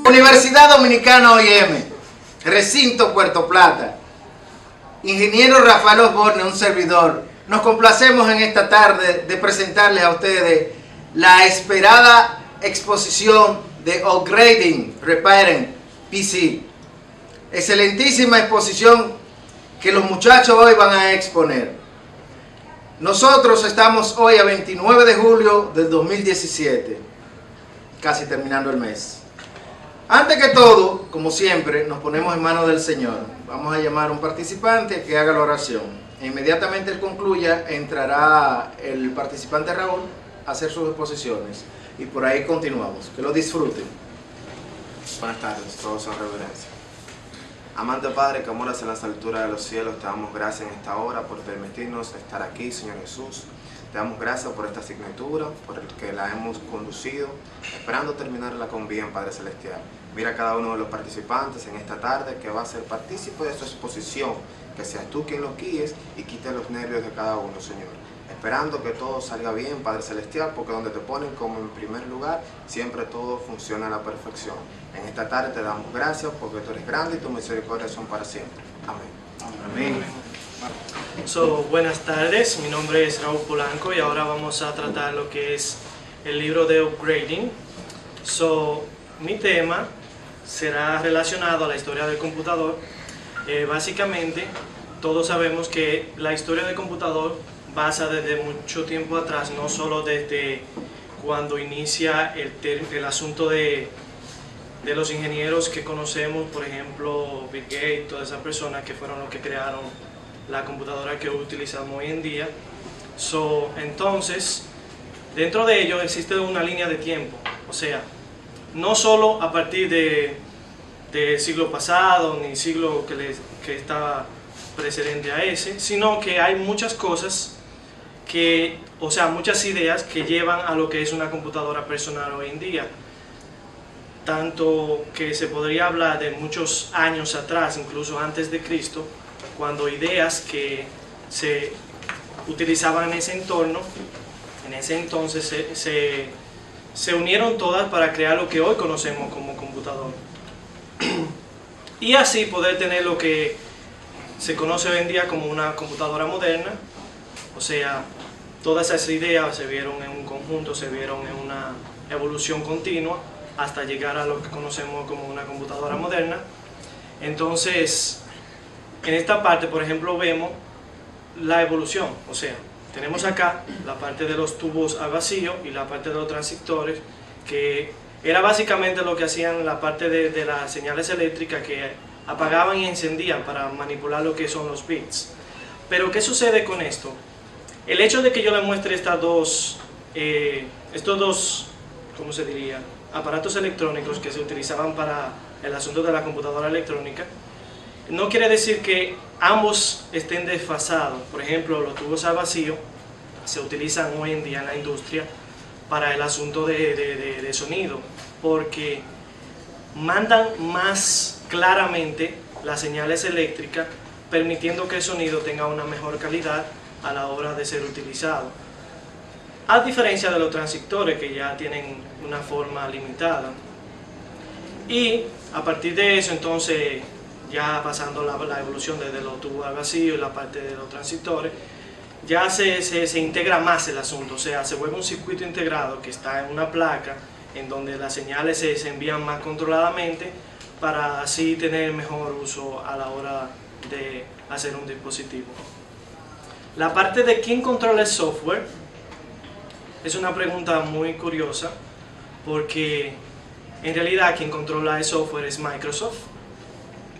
Universidad Dominicana OIM, Recinto Puerto Plata. Ingeniero Rafael Osborne, un servidor. Nos complacemos en esta tarde de presentarles a ustedes la esperada exposición de Upgrading, Repairing PC. Excelentísima exposición que los muchachos hoy van a exponer. Nosotros estamos hoy a 29 de julio del 2017, casi terminando el mes. Antes que todo, como siempre, nos ponemos en manos del Señor. Vamos a llamar a un participante que haga la oración. E inmediatamente él concluya, entrará el participante Raúl a hacer sus exposiciones. Y por ahí continuamos. Que lo disfruten. Buenas tardes, todos son reverencia. Amante Padre, que moras en las alturas de los cielos, te damos gracias en esta hora por permitirnos estar aquí, Señor Jesús. Te damos gracias por esta asignatura, por el que la hemos conducido, esperando terminarla con bien, Padre Celestial. Mira a cada uno de los participantes en esta tarde que va a ser partícipe de su exposición, que seas tú quien los guíes y quite los nervios de cada uno, Señor. Esperando que todo salga bien, Padre Celestial, porque donde te ponen como en primer lugar, siempre todo funciona a la perfección. En esta tarde te damos gracias porque tú eres grande y tus misericordias son para siempre. Amén. Amén. Buenas tardes, mi nombre es Raúl Polanco y ahora vamos a tratar lo que es el libro de Upgrading. Mi tema será relacionado a la historia del computador. Básicamente, todos sabemos que la historia del computador pasa desde mucho tiempo atrás, no solo desde cuando inicia el asunto de los ingenieros que conocemos, por ejemplo, Bill Gates, todas esas personas que fueron los que crearon la computadora que utilizamos hoy en día. Entonces, dentro de ello existe una línea de tiempo, o sea, no solo a partir del siglo pasado, ni siglo que estaba precedente a ese, sino que hay muchas cosas muchas ideas que llevan a lo que es una computadora personal hoy en día. Tanto que se podría hablar de muchos años atrás, incluso antes de Cristo, cuando ideas que se utilizaban en ese entorno, en ese entonces se unieron todas para crear lo que hoy conocemos como computador. Y así poder tener lo que se conoce hoy en día como una computadora moderna. O sea, todas esas ideas se vieron en un conjunto, se vieron en una evolución continua hasta llegar a lo que conocemos como una computadora moderna. Entonces, en esta parte, por ejemplo, vemos la evolución. O sea, tenemos acá la parte de los tubos al vacío y la parte de los transistores, que era básicamente lo que hacían la parte de las señales eléctricas que apagaban y encendían para manipular lo que son los bits. Pero ¿qué sucede con esto? El hecho de que yo le muestre estos dos, ¿cómo se diría?, aparatos electrónicos que se utilizaban para el asunto de la computadora electrónica, no quiere decir que ambos estén desfasados. Por ejemplo, los tubos al vacío se utilizan hoy en día en la industria para el asunto de sonido, porque mandan más claramente las señales eléctricas, permitiendo que el sonido tenga una mejor calidad a la hora de ser utilizado. A diferencia de los transistores, que ya tienen una forma limitada. Y a partir de eso, entonces, ya pasando la evolución desde los tubos al vacío y la parte de los transistores, ya se integra más el asunto. O sea, se vuelve un circuito integrado que está en una placa en donde las señales se envían más controladamente para así tener mejor uso a la hora de hacer un dispositivo. La parte de quién controla el software es una pregunta muy curiosa, porque en realidad quien controla el software es Microsoft,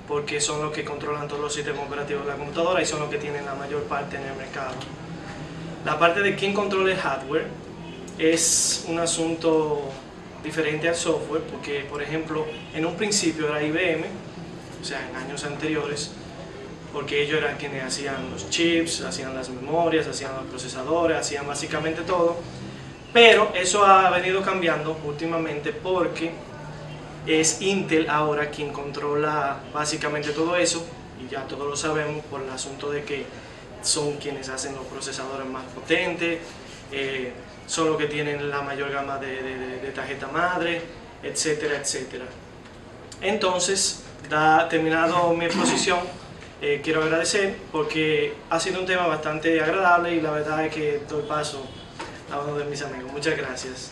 porque son los que controlan todos los sistemas operativos de la computadora y son los que tienen la mayor parte en el mercado. La parte de quién controla el hardware es un asunto diferente al software, porque por ejemplo en un principio era IBM, o sea en años anteriores, porque ellos eran quienes hacían los chips, hacían las memorias, hacían los procesadores, hacían básicamente todo. Pero eso ha venido cambiando últimamente porque es Intel ahora quien controla básicamente todo eso, y ya todos lo sabemos por el asunto de que son quienes hacen los procesadores más potentes, son los que tienen la mayor gama de tarjeta madre, etcétera, etcétera. Entonces, terminado mi exposición, quiero agradecer porque ha sido un tema bastante agradable y la verdad es que doy paso a uno de mis amigos. Muchas gracias.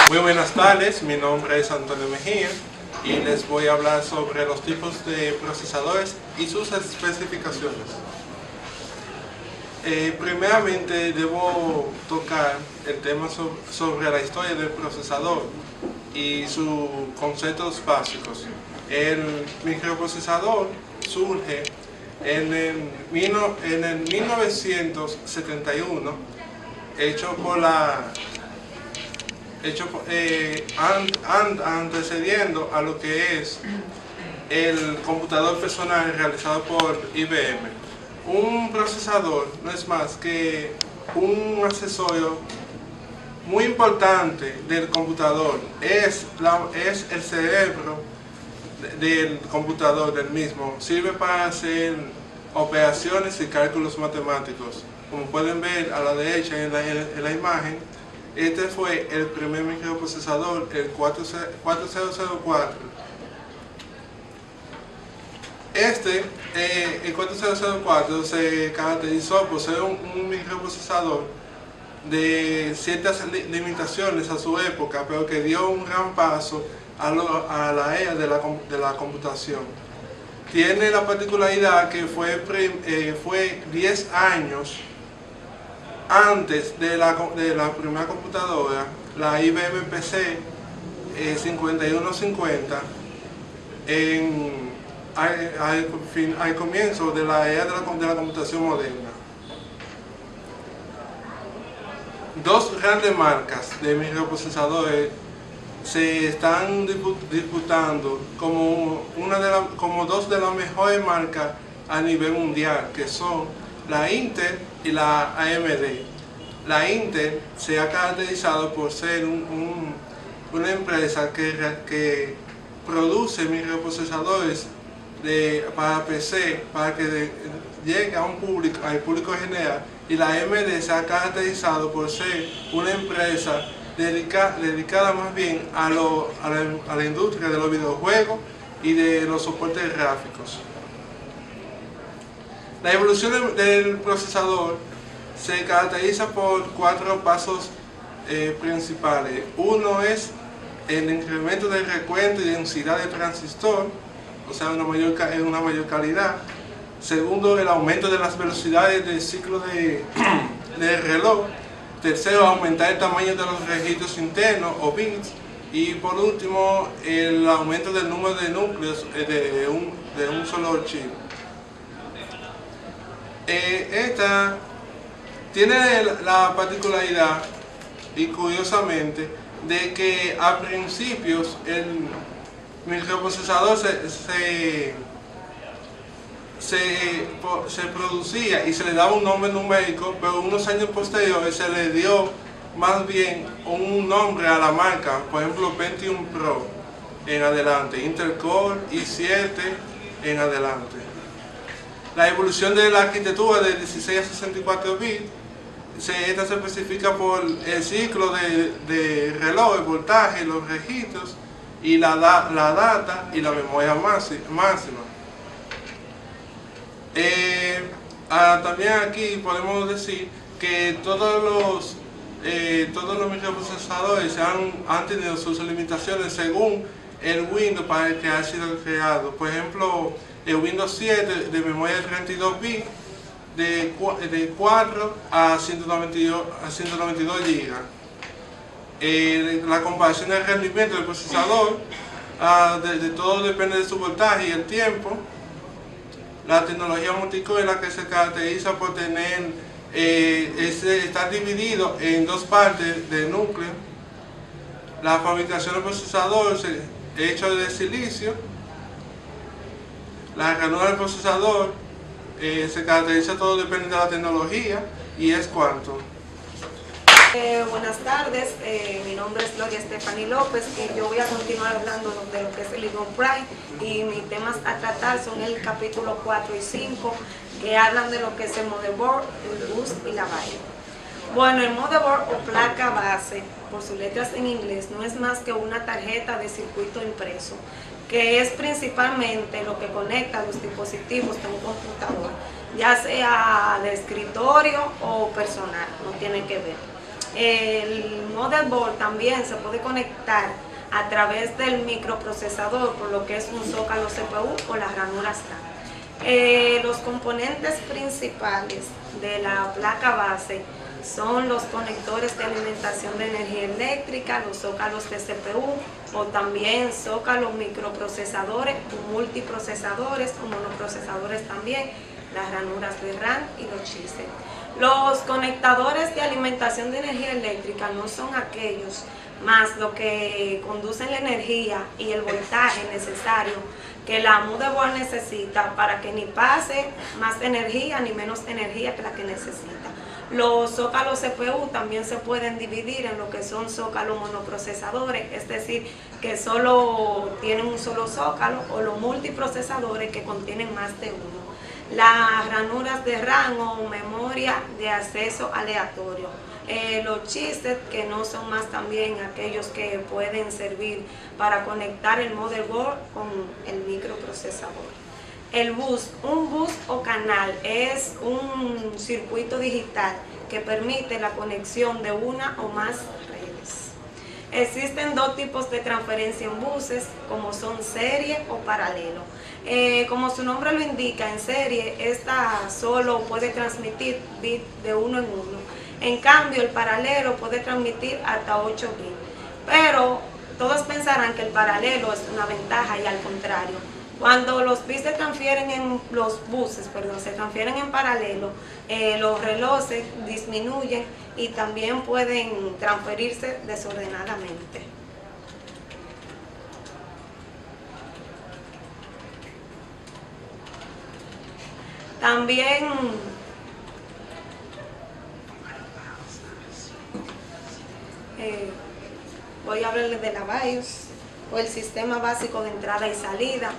Muy buenas tardes, mi nombre es Antonio Mejía y les voy a hablar sobre los tipos de procesadores y sus especificaciones. Primeramente debo tocar el tema sobre la historia del procesador y sus conceptos básicos. El microprocesador surge en el 1971, antecediendo a lo que es el computador personal realizado por IBM. Un procesador no es más que un accesorio muy importante del computador, es el cerebro del computador del mismo, sirve para hacer operaciones y cálculos matemáticos. Como pueden ver a la derecha en la imagen, este fue el primer microprocesador, el 4004. El 4004 se caracterizó por ser un microprocesador de ciertas limitaciones a su época, pero que dio un gran paso a la era de la computación. Tiene la particularidad que fue 10 años antes de la primera computadora, la IBM PC 5150, al comienzo de la era de la computación moderna. Dos grandes marcas de microprocesadores se están disputando como dos de las mejores marcas a nivel mundial, que son la Intel y la AMD. La Intel se ha caracterizado por ser una empresa que produce microprocesadores para PC, para que llegue al público general, y la AMD se ha caracterizado por ser una empresa dedicada más bien a la industria de los videojuegos y de los soportes gráficos. La evolución del procesador se caracteriza por 4 pasos principales. Uno es el incremento del recuento y densidad del transistor, o sea, una mayor calidad. Segundo, el aumento de las velocidades del ciclo del reloj. Tercero, aumentar el tamaño de los registros internos o bits. Y por último, el aumento del número de núcleos de un solo archivo. Esta tiene la particularidad, y curiosamente, de que a principios el microprocesador se producía y se le daba un nombre numérico, pero unos años posteriores se le dio más bien un nombre a la marca, por ejemplo Pentium Pro en adelante, Intel Core i7 en adelante. La evolución de la arquitectura de 16 a 64 bits, esta se especifica por el ciclo de reloj, el voltaje, los registros y la data y la memoria máxima. También aquí podemos decir que todos los microprocesadores han tenido sus limitaciones según el Windows para el que ha sido creado. Por ejemplo, el Windows 7 de memoria de 32 bits de 4 a 192 GB. La comparación del rendimiento del procesador, de todo depende de su voltaje y el tiempo. La tecnología multicore es la que se caracteriza por tener, está dividido en 2 partes de núcleo. La fabricación del procesador es hecha de silicio. La ranura del procesador se caracteriza, todo depende de la tecnología, y es quantum. Buenas tardes, mi nombre es Gloria Stephanie López y yo voy a continuar hablando de lo que es el Eagle Prime, y mis temas a tratar son el capítulo 4 y 5, que hablan de lo que es el motherboard, el bus y la vaina. Bueno, el motherboard o placa base, por sus letras en inglés, no es más que una tarjeta de circuito impreso que es principalmente lo que conecta los dispositivos de un computador, ya sea de escritorio o personal, no tiene que ver. El motherboard también se puede conectar a través del microprocesador, por lo que es un zócalo CPU o las ranuras RAM. Los componentes principales de la placa base son los conectores de alimentación de energía eléctrica, los zócalos de CPU o también zócalos microprocesadores, multiprocesadores o monoprocesadores también, las ranuras de RAM y los chistes. Los conectadores de alimentación de energía eléctrica no son aquellos más lo que conducen la energía y el voltaje necesario que la motherboard necesita para que ni pase más energía ni menos energía que la que necesita. Los zócalos CPU también se pueden dividir en lo que son zócalos monoprocesadores, es decir, que solo tienen un solo zócalo, o los multiprocesadores que contienen más de uno. Las ranuras de RAM o memoria de acceso aleatorio. Los chipsets, que no son más también aquellos que pueden servir para conectar el motherboard con el microprocesador. El bus, un bus o canal es un circuito digital que permite la conexión de una o más redes. Existen dos tipos de transferencia en buses, como son serie o paralelo. Como su nombre lo indica, en serie, esta solo puede transmitir bits de uno en uno. En cambio, el paralelo puede transmitir hasta 8 bits. Pero todos pensarán que el paralelo es una ventaja, y al contrario. Cuando los bits se transfieren en se transfieren en paralelo, los relojes disminuyen y también pueden transferirse desordenadamente. También voy a hablarles de la BIOS, o el sistema básico de entrada y salida,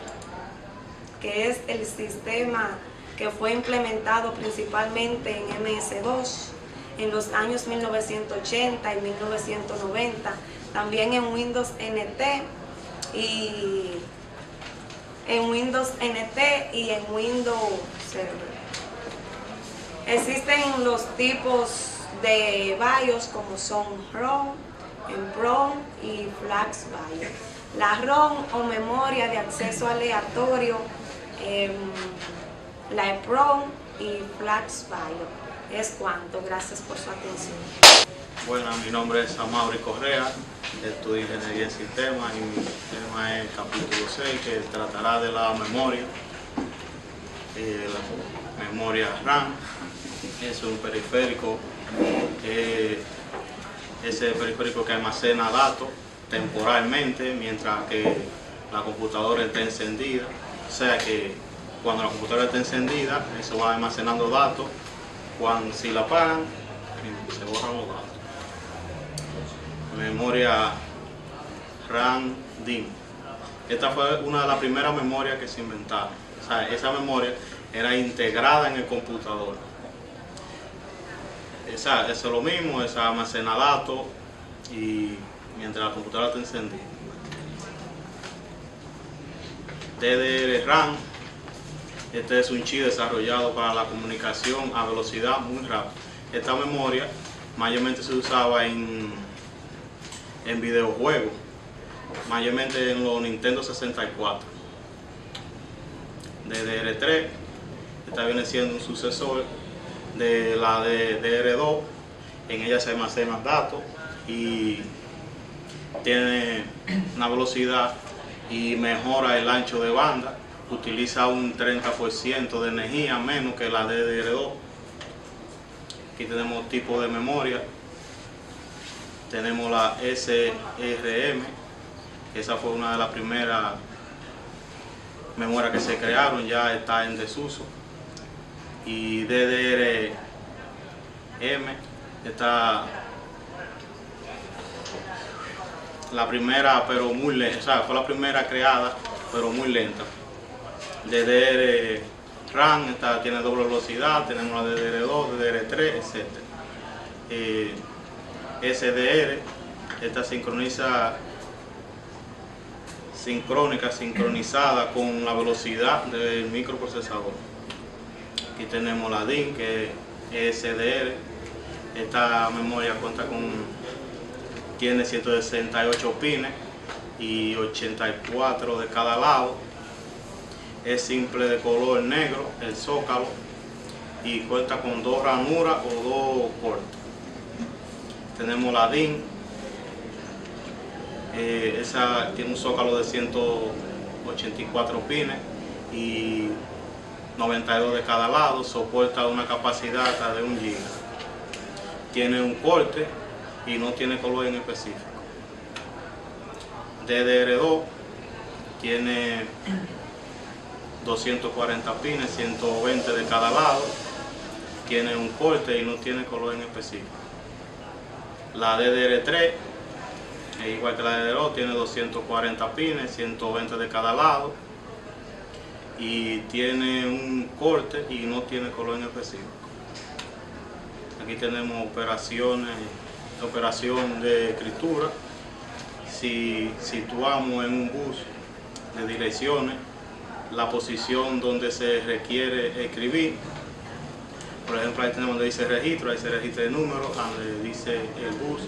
que es el sistema que fue implementado principalmente en MS-2 en los años 1980 y 1990, también en Windows NT y en Windows Server. Existen los tipos de BIOS como son ROM, EEPROM y Flash BIOS. La ROM o memoria de acceso aleatorio, la EEPROM y Flash BIOS. Es cuanto. Gracias por su atención. Bueno, mi nombre es Amaury Correa, estudio Ingeniería en Sistemas y mi tema es el capítulo 6, que tratará de la memoria. La memoria RAM es un periférico, ese periférico que almacena datos temporalmente mientras que la computadora está encendida. O sea que cuando la computadora está encendida, eso va almacenando datos. Si la apagan, se borran los datos. Memoria RAM DIMM. Esta fue una de las primeras memorias que se inventaron. O sea, esa memoria era integrada en el computador. Eso es lo mismo, esa almacena datos y mientras la computadora está encendida. DDR-RAM. Este es un chip desarrollado para la comunicación a velocidad muy rápida. Esta memoria mayormente se usaba en videojuegos, mayormente en los Nintendo 64. DDR3, esta viene siendo un sucesor de la DDR2. En ella se almacenan datos y tiene una velocidad y mejora el ancho de banda. Utiliza un 30% de energía menos que la DDR2. Aquí tenemos tipo de memoria. Tenemos la SRM, esa fue una de las primeras memorias que se crearon, ya está en desuso. Y DDRM, está la primera, pero muy lenta, o sea, fue la primera creada, pero muy lenta. DDR-RAM, tiene doble velocidad, tenemos la DDR2, DDR3, etc. SDR, esta sincroniza sincrónica, sincronizada con la velocidad del microprocesador. Aquí tenemos la DIN, que es SDR. Esta memoria tiene 168 pines y 84 de cada lado. Es simple, de color negro el zócalo, y cuenta con 2 ranuras o 2 cortes. Tenemos la DIN, esa tiene un zócalo de 184 pines y 92 de cada lado, soporta una capacidad hasta de 1 GB. Tiene un corte y no tiene color en específico. DDR2 tiene 240 pines, 120 de cada lado, tiene un corte y no tiene color en específico. La DDR3, igual que la DDR2, tiene 240 pines, 120 de cada lado, y tiene un corte y no tiene color en específico. Aquí tenemos operación de escritura. Si situamos en un bus de direcciones la posición donde se requiere escribir, por ejemplo, ahí tenemos donde dice registro, ahí se registra el número, donde dice el bus,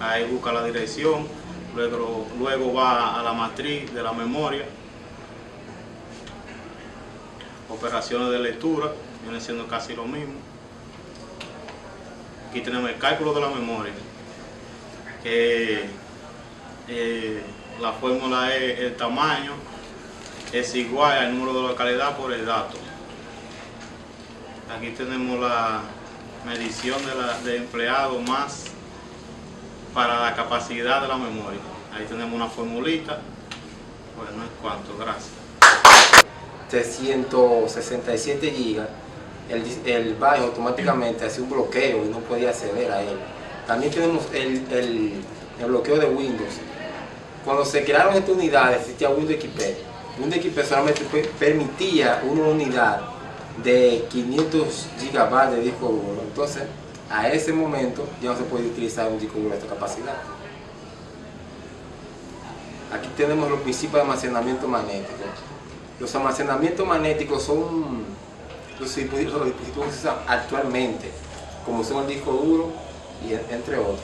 ahí busca la dirección, luego va a la matriz de la memoria. Operaciones de lectura, viene siendo casi lo mismo. Aquí tenemos el cálculo de la memoria, que la fórmula es el tamaño es igual al número de localidad por el dato. Aquí tenemos la medición de empleado más para la capacidad de la memoria. Ahí tenemos una formulita. Bueno, es cuánto, gracias. 367 GB, el BIOS automáticamente hacía un bloqueo y no podía acceder a él. También tenemos el bloqueo de Windows. Cuando se crearon estas unidades existía Windows XP. Windows XP solamente permitía una unidad de 500 GB de disco duro. Entonces, a ese momento ya no se puede utilizar un disco duro de esta capacidad. Aquí tenemos los principios de almacenamiento magnético. Los almacenamientos magnéticos son los dispositivos que se usan actualmente, como son el disco duro y entre otros.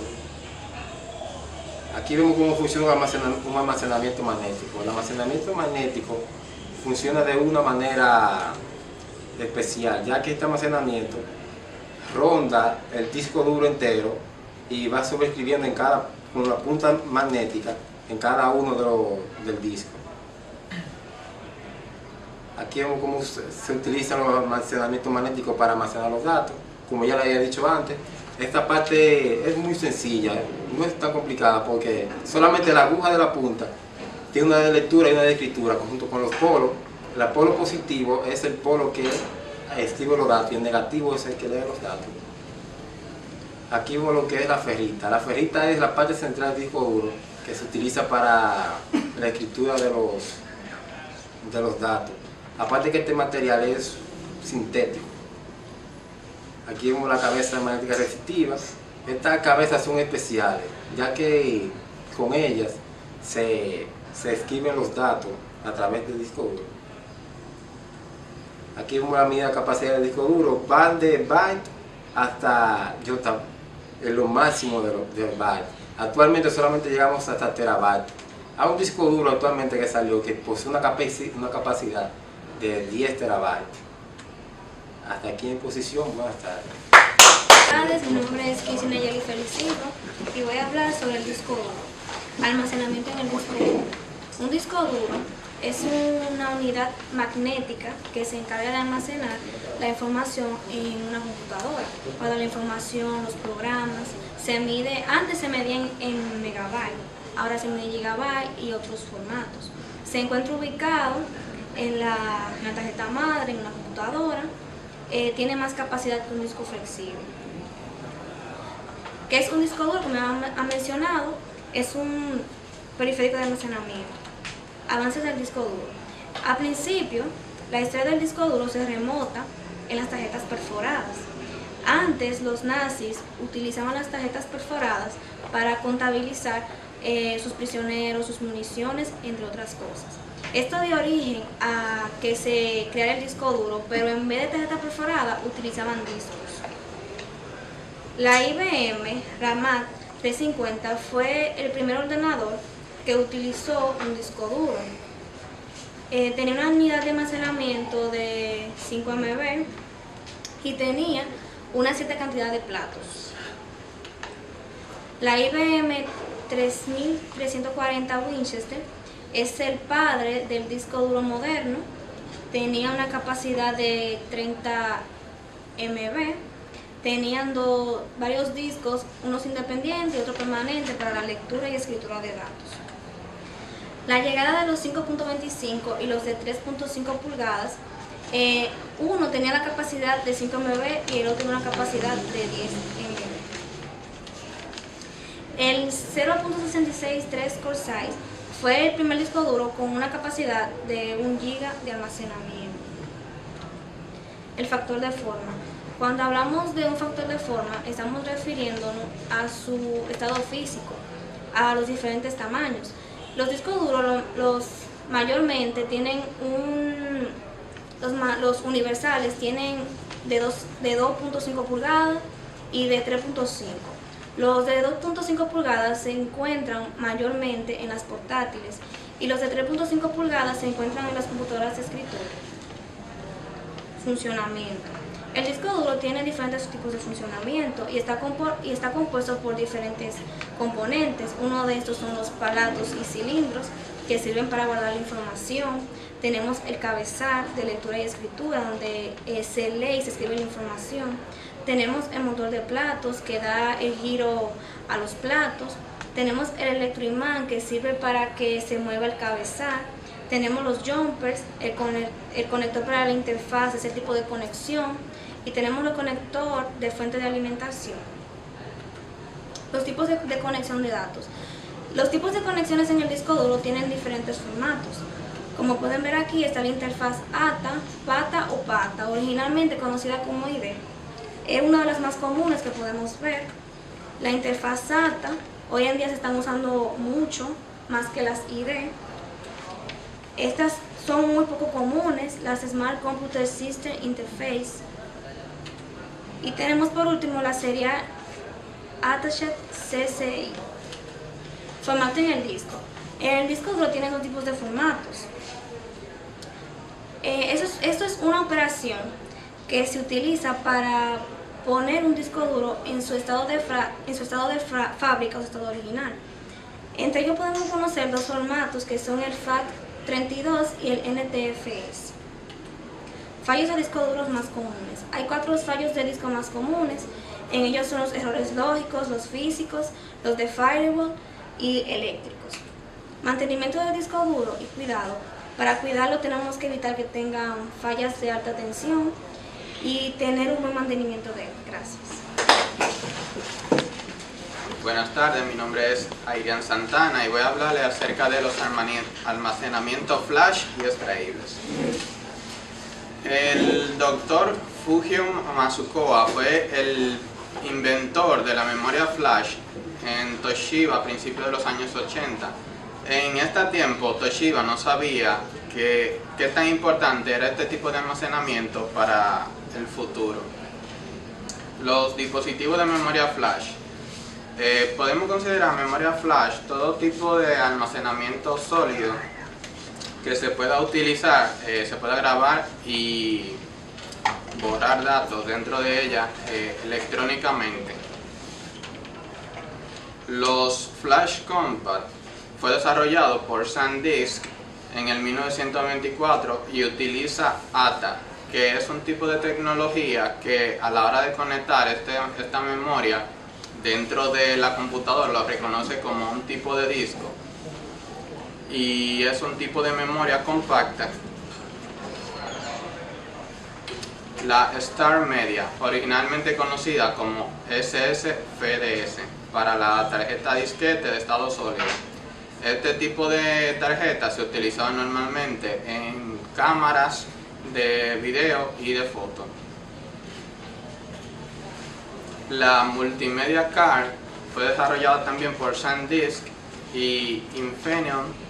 Aquí vemos cómo funciona un almacenamiento magnético. El almacenamiento magnético funciona de una manera especial, ya que este almacenamiento ronda el disco duro entero y va sobreescribiendo con la punta magnética en cada uno del disco. Aquí vemos cómo se utilizan los almacenamientos magnéticos para almacenar los datos. Como ya le había dicho antes, esta parte es muy sencilla, no es tan complicada porque solamente la aguja de la punta tiene una de lectura y una de escritura junto con los polos. El polo positivo es el polo que escribe los datos y el negativo es el que lee los datos. Aquí vemos lo que es la ferrita. La ferrita es la parte central del disco duro que se utiliza para la escritura de los datos. Aparte que este material es sintético. Aquí vemos la cabeza magnética resistiva. Estas cabezas son especiales, ya que con ellas se escriben los datos a través del disco duro. Aquí vemos la medida de capacidad del disco duro, van de byte hasta jota, en lo máximo de byte. Actualmente solamente llegamos hasta terabyte. Hay un disco duro actualmente que salió que posee una capacidad de 10 terabytes. Hasta aquí en posición, buenas tardes. Buenas tardes, mi nombre es Kissy Nayeli Felicito y voy a hablar sobre el disco duro. Almacenamiento en el disco duro. Un disco duro es una unidad magnética que se encarga de almacenar la información en una computadora. Cuando la información, los programas, antes se medían en megabytes, ahora se mide en gigabytes y otros formatos. Se encuentra ubicado en la tarjeta madre, en una computadora. Tiene más capacidad que un disco flexible. ¿Qué es un disco duro? Como ha mencionado, es un periférico de almacenamiento. Avances del disco duro. Al principio, la historia del disco duro se remota en las tarjetas perforadas. Antes, los nazis utilizaban las tarjetas perforadas para contabilizar sus prisioneros, sus municiones, entre otras cosas. Esto dio origen a que se creara el disco duro, pero en vez de tarjeta perforada utilizaban discos. La IBM Ramat 350 fue el primer ordenador que utilizó un disco duro. Tenía una unidad de almacenamiento de 5 MB y tenía una cierta cantidad de platos. La IBM 3340 Winchester es el padre del disco duro moderno. Tenía una capacidad de 30 MB. Tenían varios discos, unos independientes y otro permanente para la lectura y escritura de datos. La llegada de los 5.25 y los de 3.5 pulgadas, uno tenía la capacidad de 5 MB y el otro una capacidad de 10 MB. El 0.663 Core Size fue el primer disco duro con una capacidad de 1 GB de almacenamiento. El factor de forma. Cuando hablamos de un factor de forma, estamos refiriéndonos a su estado físico, a los diferentes tamaños. Los discos duros mayormente tienen los universales tienen de 2.5 pulgadas y de 3.5. Los de 2.5 pulgadas se encuentran mayormente en las portátiles y los de 3.5 pulgadas se encuentran en las computadoras de escritorio. Funcionamiento. El disco duro tiene diferentes tipos de funcionamiento y está compuesto por diferentes componentes. Uno de estos son los palatos y cilindros que sirven para guardar la información. Tenemos el cabezal de lectura y escritura donde se lee y se escribe la información. Tenemos el motor de platos que da el giro a los platos. Tenemos el electroimán que sirve para que se mueva el cabezal. Tenemos los jumpers, el conector para la interfaz, ese tipo de conexión. Y tenemos el conector de fuente de alimentación. Los tipos de conexión de datos. Los tipos de conexiones en el disco duro tienen diferentes formatos. Como pueden ver aquí está la interfaz ATA, PATA o PATA, originalmente conocida como ID. Es una de las más comunes que podemos ver. La interfaz SATA, hoy en día se están usando mucho, más que las ID. Estas son muy poco comunes, las Smart Computer System Interface. Y tenemos por último la serie Attached CCI. Formato en el disco. En el disco duro tiene dos tipos de formatos. Esto es una operación que se utiliza para poner un disco duro en su estado de fábrica o su estado original. Entre ellos podemos conocer dos formatos que son el FAT32 y el NTFS. Fallos de disco duros más comunes. Hay 4 fallos de disco más comunes. En ellos son los errores lógicos, los físicos, los de firewall y eléctricos. Mantenimiento del disco duro y cuidado. Para cuidarlo tenemos que evitar que tengan fallas de alta tensión y tener un buen mantenimiento de él. Gracias. Buenas tardes, mi nombre es Airian Santana y voy a hablarle acerca de los almacenamientos flash y extraíbles. El doctor Fujio Masukoa fue el inventor de la memoria flash en Toshiba a principios de los años 80. En este tiempo Toshiba no sabía qué tan importante era este tipo de almacenamiento para el futuro. Los dispositivos de memoria flash. Podemos considerar memoria flash todo tipo de almacenamiento sólido que se pueda utilizar, se pueda grabar y borrar datos dentro de ella electrónicamente. Los Flash Compact fue desarrollado por SanDisk en el 1924 y utiliza ATA, que es un tipo de tecnología que a la hora de conectar esta memoria dentro de la computadora lo reconoce como un tipo de disco y es un tipo de memoria compacta. La Star Media, originalmente conocida como SSFDS, para la tarjeta disquete de estado sólido. Este tipo de tarjeta se utilizaba normalmente en cámaras de video y de foto. La Multimedia Card fue desarrollada también por SanDisk y Infineon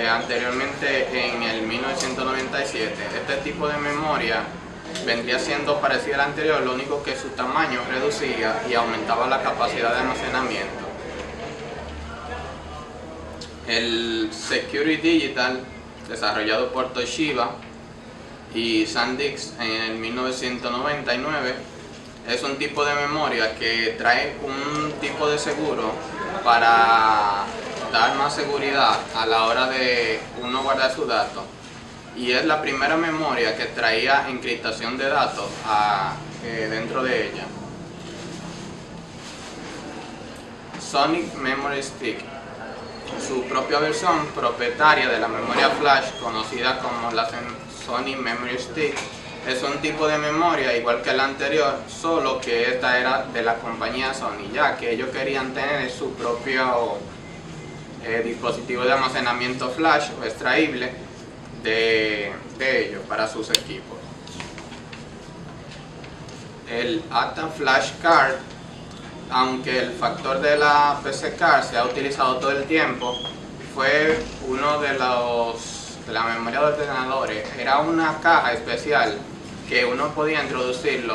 anteriormente en el 1997. Este tipo de memoria vendría siendo parecida al anterior, lo único que su tamaño reducía y aumentaba la capacidad de almacenamiento. El Security Digital, desarrollado por Toshiba y SanDisk en el 1999, es un tipo de memoria que trae un tipo de seguro para dar más seguridad a la hora de uno guardar sus datos, y es la primera memoria que traía encriptación de datos dentro de ella. Sonic Memory Stick, su propia versión propietaria de la memoria flash conocida como la Sonic Memory Stick, es un tipo de memoria igual que la anterior, solo que esta era de la compañía Sony, ya que ellos querían tener su propio dispositivo de almacenamiento flash o extraíble de ellos para sus equipos. El ATA Flash Card, aunque el factor de la PC Card se ha utilizado todo el tiempo, fue uno de la memoria de ordenadores. Era una caja especial que uno podía introducir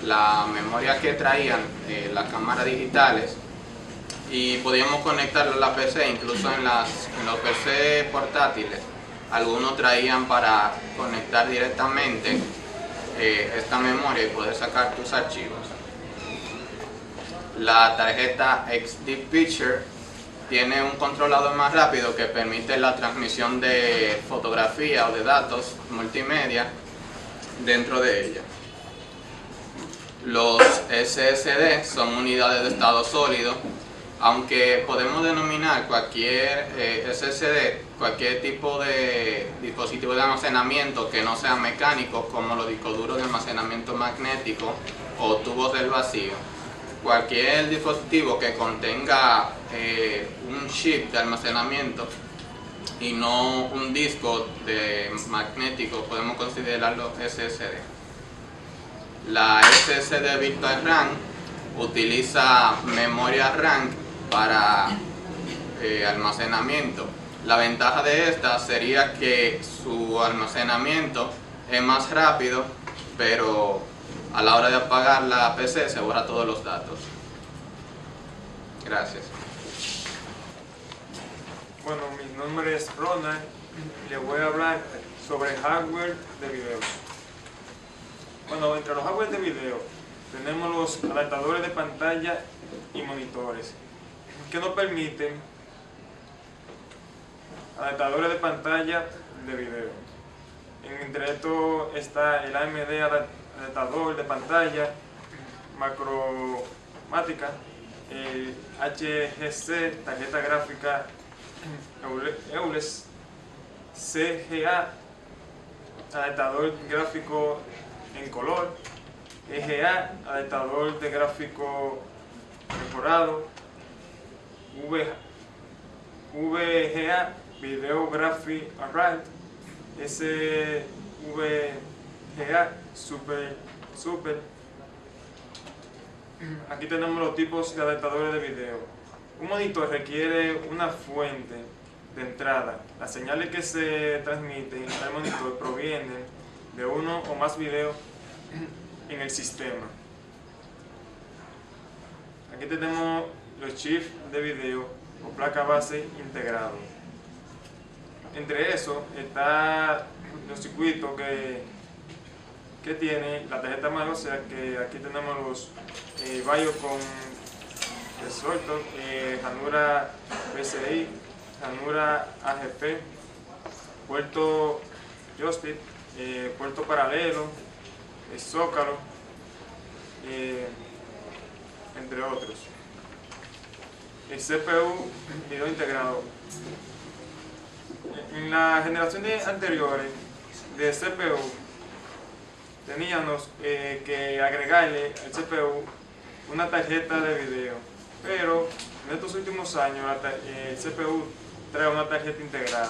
la memoria que traían las cámaras digitales, y podíamos conectarlo a la PC, incluso en los PC portátiles. Algunos traían para conectar directamente esta memoria y poder sacar tus archivos. La tarjeta XD Picture tiene un controlador más rápido que permite la transmisión de fotografía o de datos multimedia dentro de ella. Los SSD son unidades de estado sólido, aunque podemos denominar cualquier SSD, cualquier tipo de dispositivo de almacenamiento que no sea mecánico, como los discos duros de almacenamiento magnético o tubos del vacío. Cualquier dispositivo que contenga un chip de almacenamiento y no un disco de magnético, podemos considerarlo SSD. La SSD Virtual RAM utiliza memoria RAM para almacenamiento. La ventaja de esta sería que su almacenamiento es más rápido, pero a la hora de apagar la PC se borra todos los datos. Gracias. Bueno, mi nombre es Ronald y les voy a hablar sobre hardware de video. Bueno, entre los hardware de video tenemos los adaptadores de pantalla y monitores, que nos permiten adaptadores de pantalla de video. Entre estos está el AMD adaptador de pantalla macromática, el HGC tarjeta gráfica EULES, CGA adaptador gráfico en color, EGA adaptador de gráfico mejorado, VGA Video Graphic Array, SVGA Super. Aquí tenemos los tipos de adaptadores de video. Un monitor requiere una fuente de entrada. Las señales que se transmiten al monitor provienen de uno o más videos en el sistema. Aquí tenemos los chips de video o placa base integrado. Entre eso está los circuitos que tiene la tarjeta madre, o sea que aquí tenemos los Biocom Resortor, ranura PCI, ranura AGP, puerto joystick, puerto paralelo, zócalo, entre otros. El CPU video integrado. En la generación anteriores de CPU teníamos que agregarle al CPU una tarjeta de video, pero en estos últimos años el CPU trae una tarjeta integrada.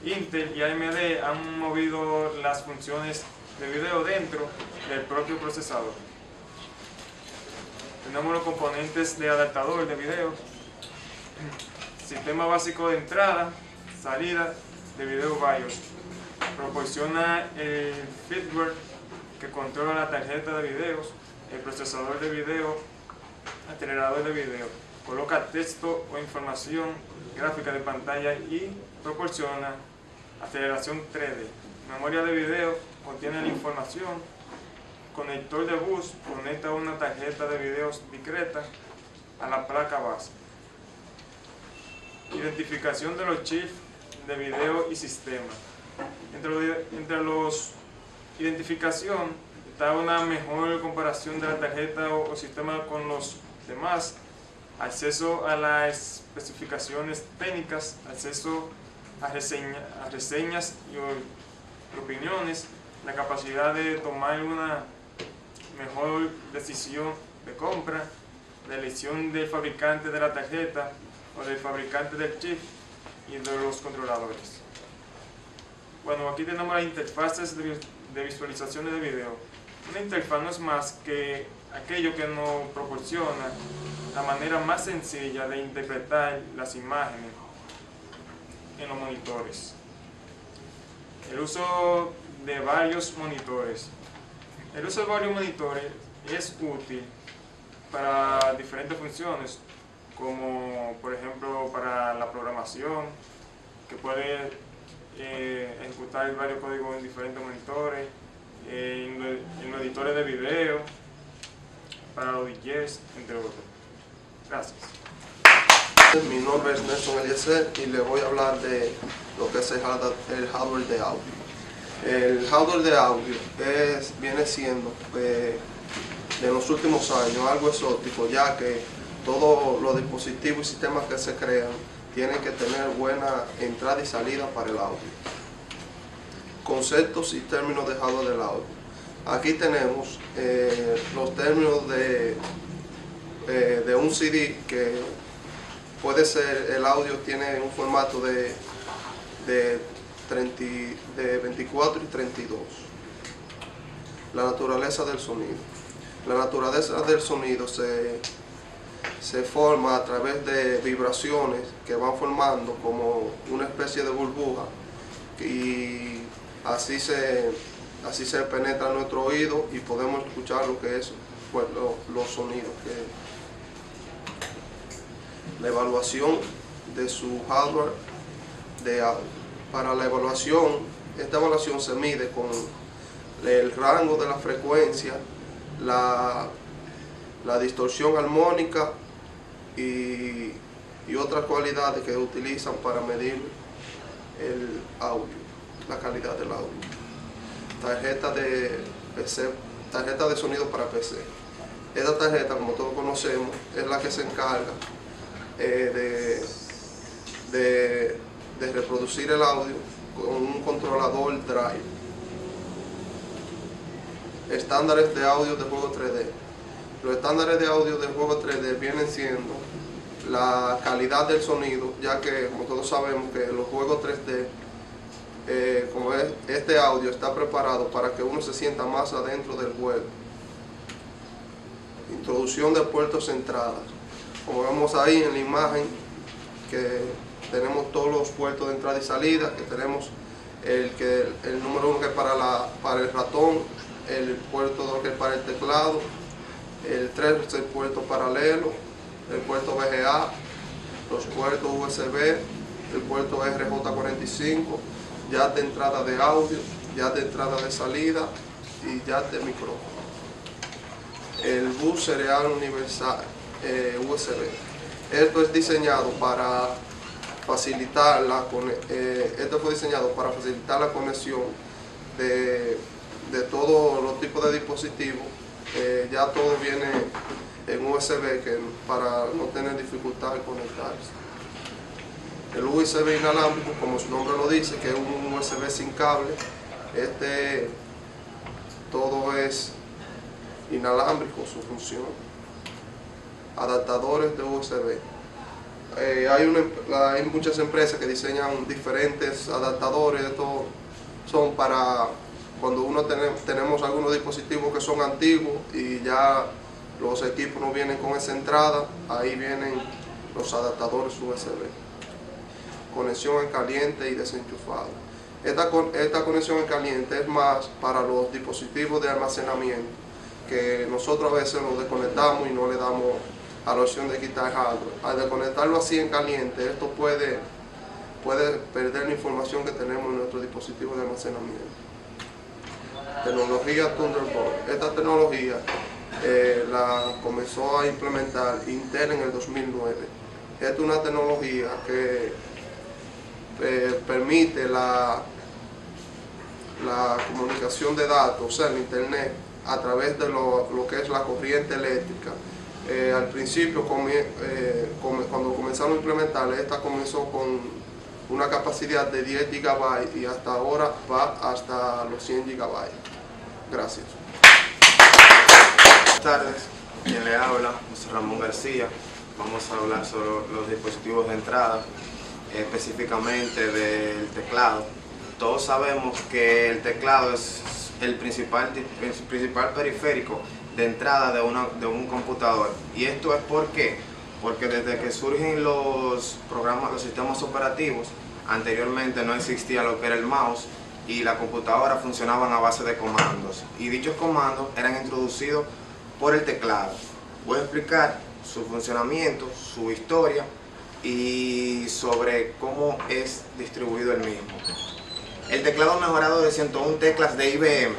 Intel y AMD han movido las funciones de video dentro del propio procesador. Tenemos los componentes de adaptador de video. sistema básico de entrada, salida de video BIOS. Proporciona el firmware que controla la tarjeta de videos, el procesador de video, acelerador de video, coloca texto o información gráfica de pantalla y proporciona aceleración 3D. Memoria de video contiene la información. Conector de bus conecta una tarjeta de videos discreta a la placa base. Identificación de los chips de video y sistema. Entre los identificación está una mejor comparación de la tarjeta o sistema con los demás, acceso a las especificaciones técnicas, acceso a reseñas y opiniones, la capacidad de tomar una mejor decisión de compra, la elección del fabricante de la tarjeta o del fabricante del chip y de los controladores. Bueno, aquí tenemos las interfaces de visualizaciones de video. Una interfaz no es más que aquello que nos proporciona la manera más sencilla de interpretar las imágenes en los monitores. El uso de varios monitores. El uso de varios monitores es útil para diferentes funciones, como por ejemplo para la programación, que puede ejecutar varios códigos en diferentes monitores, en los editores de video, para los DJs, entre otros. Gracias. Mi nombre es Nelson Eliezer y le voy a hablar de lo que es el hardware de audio. El hardware de audio viene siendo de los últimos años algo exótico, ya que todos los dispositivos y sistemas que se crean tienen que tener buena entrada y salida para el audio. Conceptos y términos de hardware del audio. Aquí tenemos los términos de un CD, que puede ser, el audio tiene un formato de 24 y 32. La naturaleza del sonido. La naturaleza del sonido se forma a través de vibraciones que van formando como una especie de burbuja, y así se penetra en nuestro oído y podemos escuchar lo que es, pues, los sonidos. La evaluación de su hardware de audio. Para la evaluación, esta evaluación se mide con el rango de la frecuencia, la distorsión armónica y otras cualidades que utilizan para medir el audio, la calidad del audio. Tarjeta de sonido para PC. Esta tarjeta, como todos conocemos, es la que se encarga de reproducir el audio con un controlador drive. Estándares de audio de juego 3D. Los estándares de audio de juego 3D vienen siendo la calidad del sonido, ya que, como todos sabemos, que los juegos 3D, como este audio está preparado para que uno se sienta más adentro del juego. Introducción de puertos entradas. Como vemos ahí en la imagen, que tenemos todos los puertos de entrada y salida, que tenemos el número 1 que es para el ratón, el puerto 2 que es para el teclado, el 3 es el puerto paralelo, el puerto VGA, los puertos USB, el puerto RJ45, jack de entrada de audio, jack de entrada de salida y jack de micrófono. El bus serial universal USB. Esto es diseñado para facilitar fue diseñado para facilitar la conexión de todos los tipos de dispositivos. Ya todo viene en USB, para no tener dificultad al conectarse. El USB inalámbrico, como su nombre lo dice, que es un USB sin cable. Todo es inalámbrico, su función. Adaptadores de USB. Hay muchas empresas que diseñan diferentes adaptadores. Estos son para cuando tenemos algunos dispositivos que son antiguos y ya los equipos no vienen con esa entrada. Ahí vienen los adaptadores USB. conexión en caliente y desenchufado. Esta conexión en caliente es más para los dispositivos de almacenamiento, que nosotros a veces los desconectamos y no le damos a la opción de quitar hardware. Al desconectarlo así en caliente, esto puede perder la información que tenemos en nuestro dispositivo de almacenamiento. Tecnología Thunderbolt. Esta tecnología la comenzó a implementar Intel en el 2009. Esta es una tecnología que permite la comunicación de datos, o sea, el internet, a través de lo que es la corriente eléctrica. Al principio, cuando comenzaron a implementarla, esta comenzó con una capacidad de 10 GB y hasta ahora va hasta los 100 GB. Gracias. Buenas tardes, quien le habla, José Ramón García. Vamos a hablar sobre los dispositivos de entrada, específicamente del teclado. Todos sabemos que el teclado es el principal periférico de entrada de un computador. ¿Y esto es por qué? Porque desde que surgen los sistemas operativos, anteriormente no existía lo que era el mouse y la computadora funcionaban a base de comandos. Y dichos comandos eran introducidos por el teclado. Voy a explicar su funcionamiento, su historia y sobre cómo es distribuido el mismo. El teclado mejorado de 101 teclas de IBM.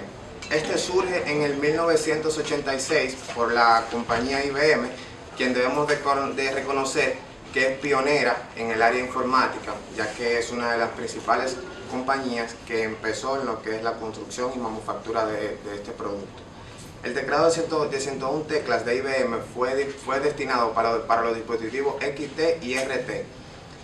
Este surge en el 1986 por la compañía IBM, quien debemos de reconocer que es pionera en el área informática, ya que es una de las principales compañías que empezó en lo que es la construcción y manufactura de este producto. El teclado de 101 teclas de IBM fue destinado para los dispositivos XT y RT.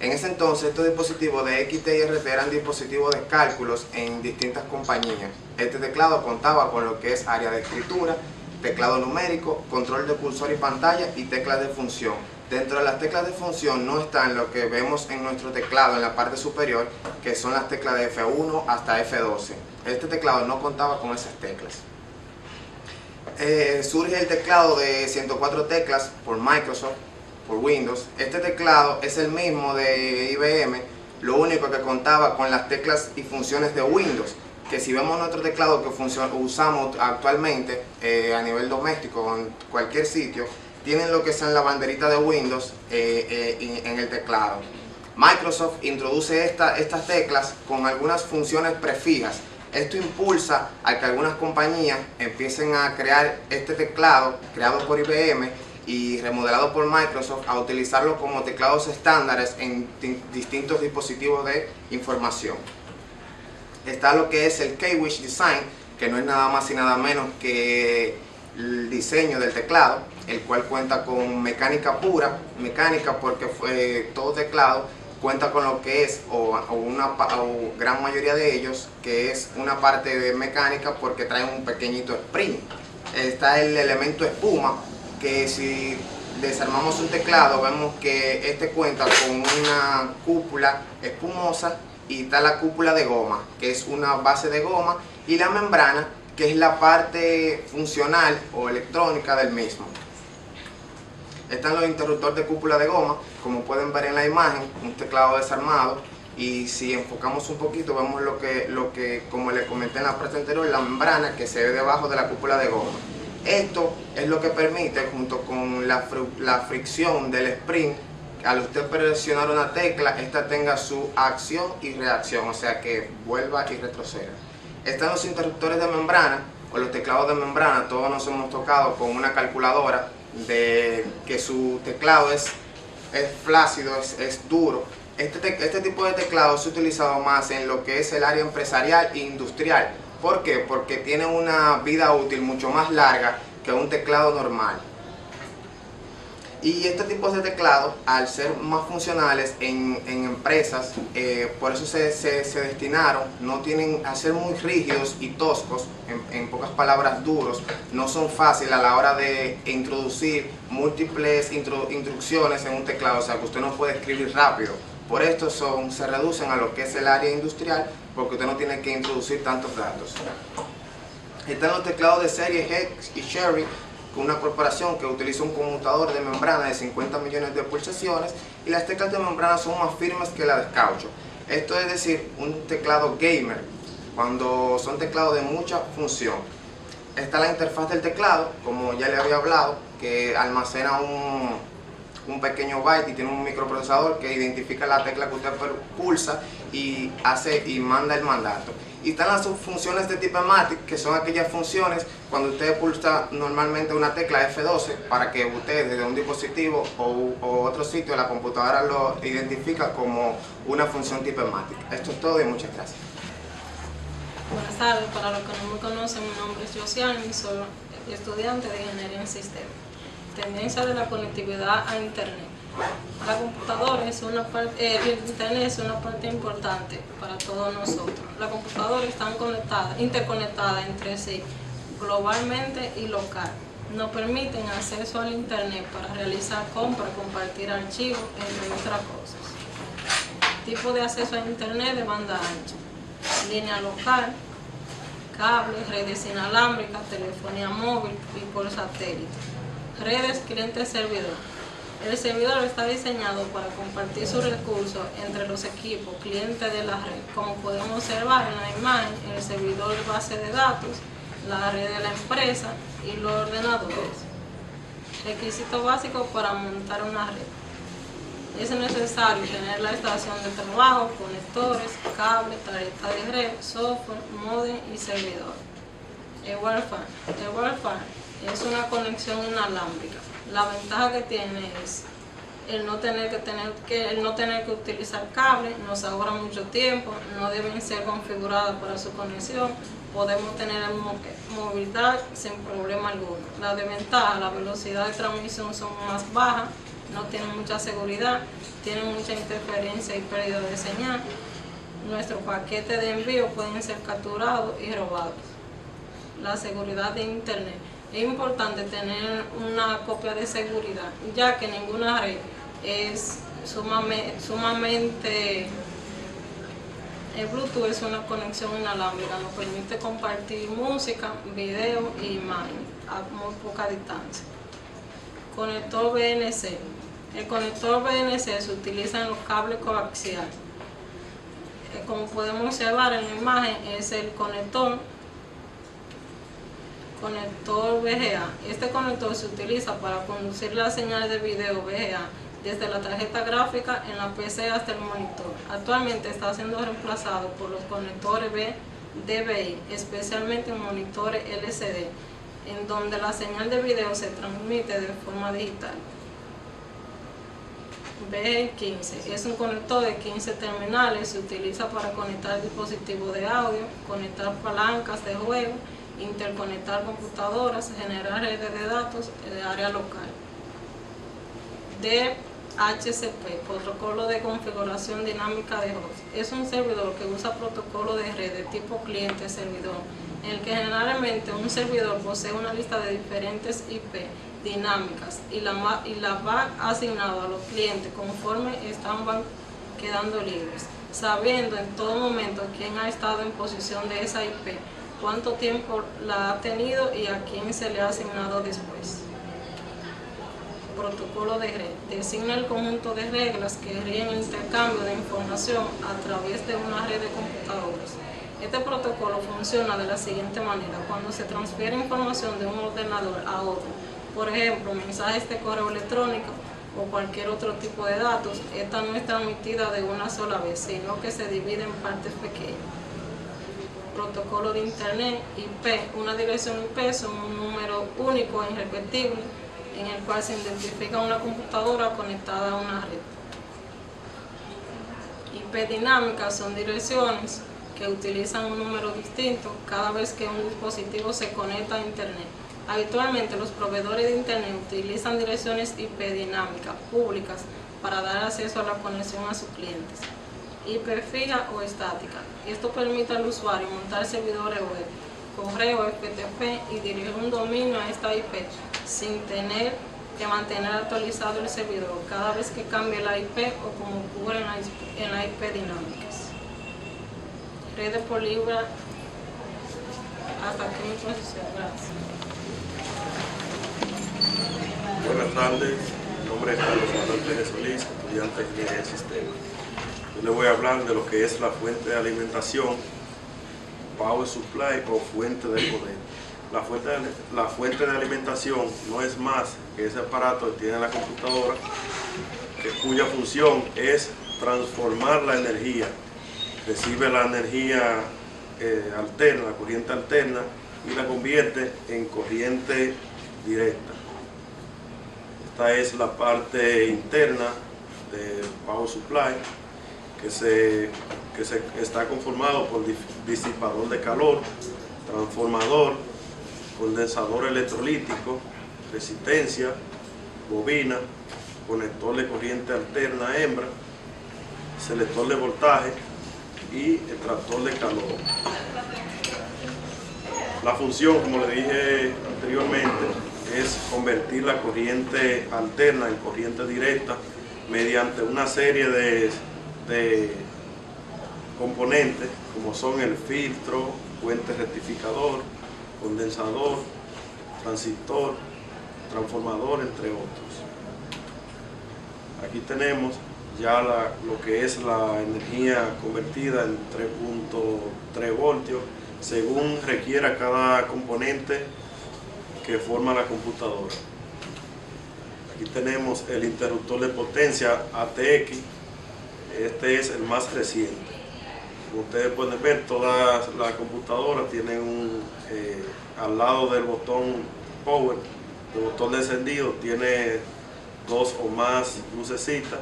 En ese entonces, estos dispositivos de XT y RT eran dispositivos de cálculos en distintas compañías. Este teclado contaba con lo que es área de escritura, teclado numérico, control de cursor y pantalla y teclas de función. Dentro de las teclas de función no están lo que vemos en nuestro teclado en la parte superior, que son las teclas de F1 hasta F12. Este teclado no contaba con esas teclas. Surge el teclado de 104 teclas por Microsoft, por Windows. Este teclado es el mismo de IBM, lo único que contaba con las teclas y funciones de Windows, que si vemos nuestro teclado que usamos actualmente a nivel doméstico en cualquier sitio, tienen lo que son la banderita de Windows en el teclado. Microsoft introduce estas teclas con algunas funciones prefijas. Esto impulsa a que algunas compañías empiecen a crear este teclado creado por IBM y remodelado por Microsoft, a utilizarlo como teclados estándares en distintos dispositivos de información. Está lo que es el K-Wish Design, que no es nada más y nada menos que el diseño del teclado, el cual cuenta con mecánica pura, mecánica porque todo teclado cuenta con lo que es, o gran mayoría de ellos, que es una parte de mecánica porque trae un pequeñito spring. Está el elemento espuma, que si desarmamos un teclado vemos que este cuenta con una cúpula espumosa y está la cúpula de goma, que es una base de goma, y la membrana, que es la parte funcional o electrónica del mismo. Están los interruptores de cúpula de goma, como pueden ver en la imagen, un teclado desarmado, y si enfocamos un poquito vemos lo que como les comenté en la parte anterior, la membrana que se ve debajo de la cúpula de goma. Esto es lo que permite, junto con la fricción del spring, al usted presionar una tecla, esta tenga su acción y reacción, o sea que vuelva y retroceda. Están los interruptores de membrana o los teclados de membrana. Todos nos hemos tocado con una calculadora de que su teclado es flácido, es duro. Este tipo de teclado es utilizado más en lo que es el área empresarial e industrial. ¿Por qué? Porque tiene una vida útil mucho más larga que un teclado normal. Y este tipo de teclados, al ser más funcionales en empresas, por eso se destinaron, no tienen a ser muy rígidos y toscos, en pocas palabras duros, no son fáciles a la hora de introducir múltiples instrucciones en un teclado, o sea que usted no puede escribir rápido. Por esto se reducen a lo que es el área industrial, porque usted no tiene que introducir tantos datos. Están los teclados de serie Hex y Cherry, una corporación que utiliza un conmutador de membrana de 50 millones de pulsaciones y las teclas de membrana son más firmes que las de caucho. Esto es decir, un teclado gamer, cuando son teclados de mucha función. Está la interfaz del teclado, como ya le había hablado, que almacena un pequeño byte y tiene un microprocesador que identifica la tecla que usted pulsa y manda el mandato. Y están las subfunciones de Typematic, que son aquellas funciones cuando usted pulsa normalmente una tecla F12 para que usted desde un dispositivo o otro sitio la computadora lo identifica como una función Typematic. Esto es todo y muchas gracias. Buenas tardes, para los que no me conocen, mi nombre es Josiane, soy estudiante de Ingeniería en Sistemas. Tendencia de la conectividad a Internet. La computadora es una parte, el Internet es una parte importante para todos nosotros. Las computadoras están interconectadas entre sí, globalmente y local. Nos permiten acceso al Internet para realizar compras, compartir archivos, entre otras cosas. Tipo de acceso a Internet de banda ancha, línea local, cables, redes inalámbricas, telefonía móvil y por satélite. Redes cliente-servidor. El servidor está diseñado para compartir sus recursos entre los equipos clientes de la red. Como podemos observar en la imagen, el servidor base de datos, la red de la empresa y los ordenadores. Requisito básico para montar una red. Es necesario tener la estación de trabajo, conectores, cable, tarjeta de red, software, módem y servidor. El Wi-Fi es una conexión inalámbrica. La ventaja que tiene es el no tener que utilizar cable, nos ahorra mucho tiempo, no deben ser configuradas para su conexión, podemos tener movilidad sin problema alguno. La desventaja, la velocidad de transmisión son más bajas, no tienen mucha seguridad, tienen mucha interferencia y pérdida de señal. Nuestros paquetes de envío pueden ser capturados y robados. La seguridad de Internet. Es importante tener una copia de seguridad, ya que ninguna red es sumamente... El Bluetooth es una conexión inalámbrica, nos permite compartir música, video e imagen a muy poca distancia. Conector BNC. El conector BNC se utiliza en los cables coaxiales. Como podemos observar en la imagen, es el conector VGA. Este conector se utiliza para conducir la señal de video VGA desde la tarjeta gráfica en la PC hasta el monitor. Actualmente está siendo reemplazado por los conectores DVI, especialmente en monitores LCD, en donde la señal de video se transmite de forma digital. BG15 es un conector de 15 terminales, se utiliza para conectar dispositivos de audio, conectar palancas de juego, interconectar computadoras, generar redes de datos de área local. DHCP, protocolo de configuración dinámica de host. Es un servidor que usa protocolo de red de tipo cliente-servidor, en el que generalmente un servidor posee una lista de diferentes IP dinámicas y la va asignado a los clientes conforme van quedando libres, sabiendo en todo momento quién ha estado en posición de esa IP, cuánto tiempo la ha tenido y a quién se le ha asignado después. Protocolo de red. Designa el conjunto de reglas que rigen el intercambio de información a través de una red de computadores. Este protocolo funciona de la siguiente manera. Cuando se transfiere información de un ordenador a otro, por ejemplo, mensajes de correo electrónico o cualquier otro tipo de datos, esta no es transmitida de una sola vez, sino que se divide en partes pequeñas. Protocolo de Internet, IP. Una dirección IP son un número único e irrepetible en el cual se identifica una computadora conectada a una red. IP dinámicas son direcciones que utilizan un número distinto cada vez que un dispositivo se conecta a Internet. Habitualmente los proveedores de Internet utilizan direcciones IP dinámicas públicas para dar acceso a la conexión a sus clientes. IP fija o estática. Esto permite al usuario montar servidores web, correo, FTP y dirigir un dominio a esta IP sin tener que mantener actualizado el servidor cada vez que cambie la IP o como ocurre en la IP dinámicas. Redes por libra. Hasta aquí mi posición. Gracias. Buenas tardes, mi nombre es Carlos Manuel Pérez Solís, estudiante de Ingeniería del Sistema. Yo les voy a hablar de lo que es la fuente de alimentación, Power Supply o fuente de poder. La fuente de alimentación no es más que ese aparato que tiene la computadora, cuya función es transformar la energía. Recibe la energía alterna, la corriente alterna, y la convierte en corriente directa. Esta es la parte interna del Power Supply, que está conformado por disipador de calor, transformador, condensador electrolítico, resistencia, bobina, conector de corriente alterna hembra, selector de voltaje y extractor de calor. La función, como le dije anteriormente, es convertir la corriente alterna en corriente directa mediante una serie de componentes como son el filtro, puente rectificador, condensador, transistor, transformador, entre otros. Aquí tenemos ya lo que es la energía convertida en 3.3 voltios según requiera cada componente que forma la computadora. Aquí tenemos el interruptor de potencia ATX. Este es el más reciente. Como ustedes pueden ver, todas las computadoras tienen al lado del botón Power, el botón de encendido, tiene dos o más lucecitas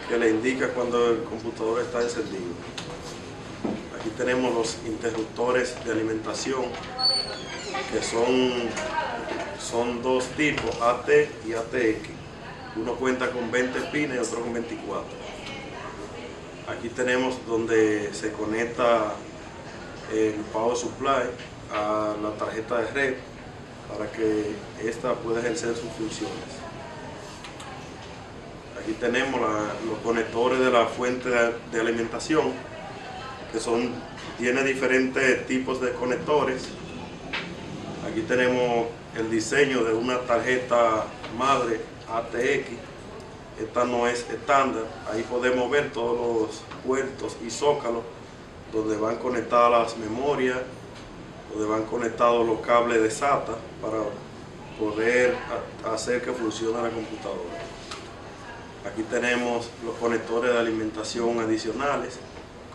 que le indica cuando el computador está encendido. Aquí tenemos los interruptores de alimentación, que son dos tipos, AT y ATX. Uno cuenta con 20 pines y otro con 24. Aquí tenemos donde se conecta el Power Supply a la tarjeta de red para que ésta pueda ejercer sus funciones. Aquí tenemos los conectores de la fuente de alimentación, que tiene diferentes tipos de conectores. Aquí tenemos el diseño de una tarjeta madre ATX. Esta no es estándar. Ahí podemos ver todos los puertos y zócalos donde van conectadas las memorias, donde van conectados los cables de SATA para poder hacer que funcione la computadora. Aquí tenemos los conectores de alimentación adicionales,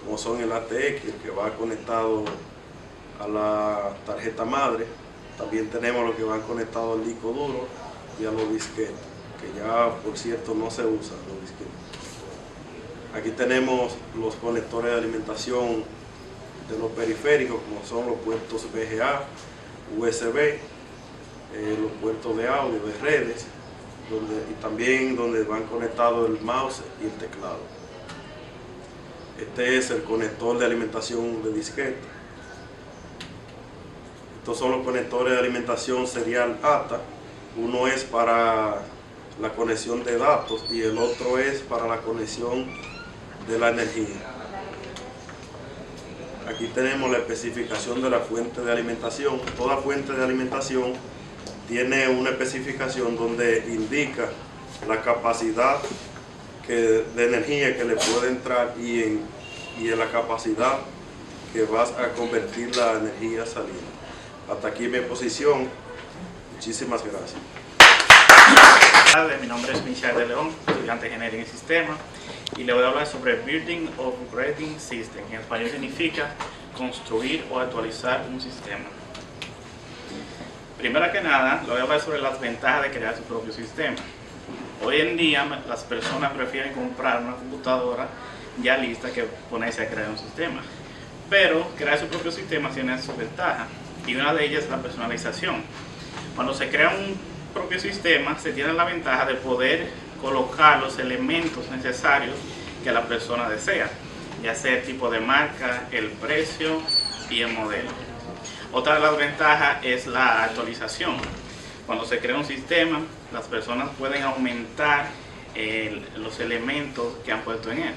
como son el ATX, que va conectado a la tarjeta madre. También tenemos los que van conectados al disco duro y a los disquetes, que ya por cierto no se usan los disquetes. Aquí tenemos los conectores de alimentación de los periféricos, como son los puertos VGA, USB, los puertos de audio, de redes, y también donde van conectados el mouse y el teclado. Este es el conector de alimentación de disquete. Estos son los conectores de alimentación serial ATA. Uno es para la conexión de datos y el otro es para la conexión de la energía. Aquí tenemos la especificación de la fuente de alimentación. Toda fuente de alimentación tiene una especificación donde indica la capacidad de energía que le puede entrar y en la capacidad que vas a convertir la energía saliente. Hasta aquí mi exposición. Muchísimas gracias. Buenas tardes, mi nombre es Michel de León, estudiante de Ingeniería en Sistemas, y le voy a hablar sobre Building or Upgrading System. En español significa construir o actualizar un sistema. Primero que nada, le voy a hablar sobre las ventajas de crear su propio sistema. Hoy en día las personas prefieren comprar una computadora ya lista que ponerse a crear un sistema. Pero crear su propio sistema tiene sus ventajas, y una de ellas es la personalización. Cuando se crea un propio sistema, se tiene la ventaja de poder colocar los elementos necesarios que la persona desea, ya sea el tipo de marca, el precio y el modelo. Otra de las ventajas es la actualización. Cuando se crea un sistema, las personas pueden aumentar los elementos que han puesto en él,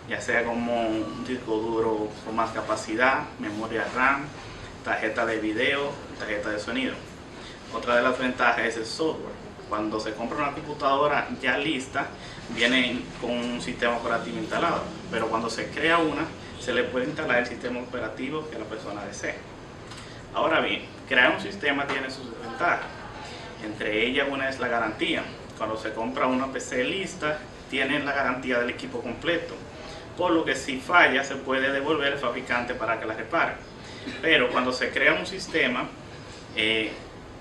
ya sea como un disco duro con más capacidad, memoria RAM, tarjeta de video, tarjeta de sonido. Otra de las ventajas es el software. Cuando se compra una computadora ya lista, viene con un sistema operativo instalado, pero cuando se crea una, se le puede instalar el sistema operativo que la persona desee. Ahora bien, crear un sistema tiene sus ventajas. Entre ellas una es la garantía. Cuando se compra una PC lista, tienen la garantía del equipo completo, por lo que si falla se puede devolver al fabricante para que la repare. Pero cuando se crea un sistema,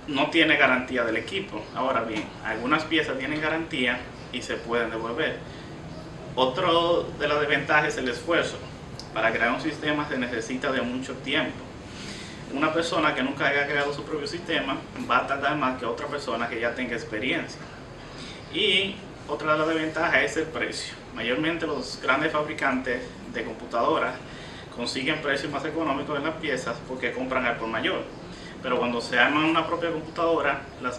no tiene garantía del equipo. Ahora bien, algunas piezas tienen garantía y se pueden devolver. Otro de las desventajas es el esfuerzo. Para crear un sistema se necesita de mucho tiempo. Una persona que nunca haya creado su propio sistema va a tardar más que otra persona que ya tenga experiencia. Y otra de las desventajas es el precio. Mayormente los grandes fabricantes de computadoras consiguen precios más económicos en las piezas porque compran al por mayor. Pero cuando se arma una propia computadora, las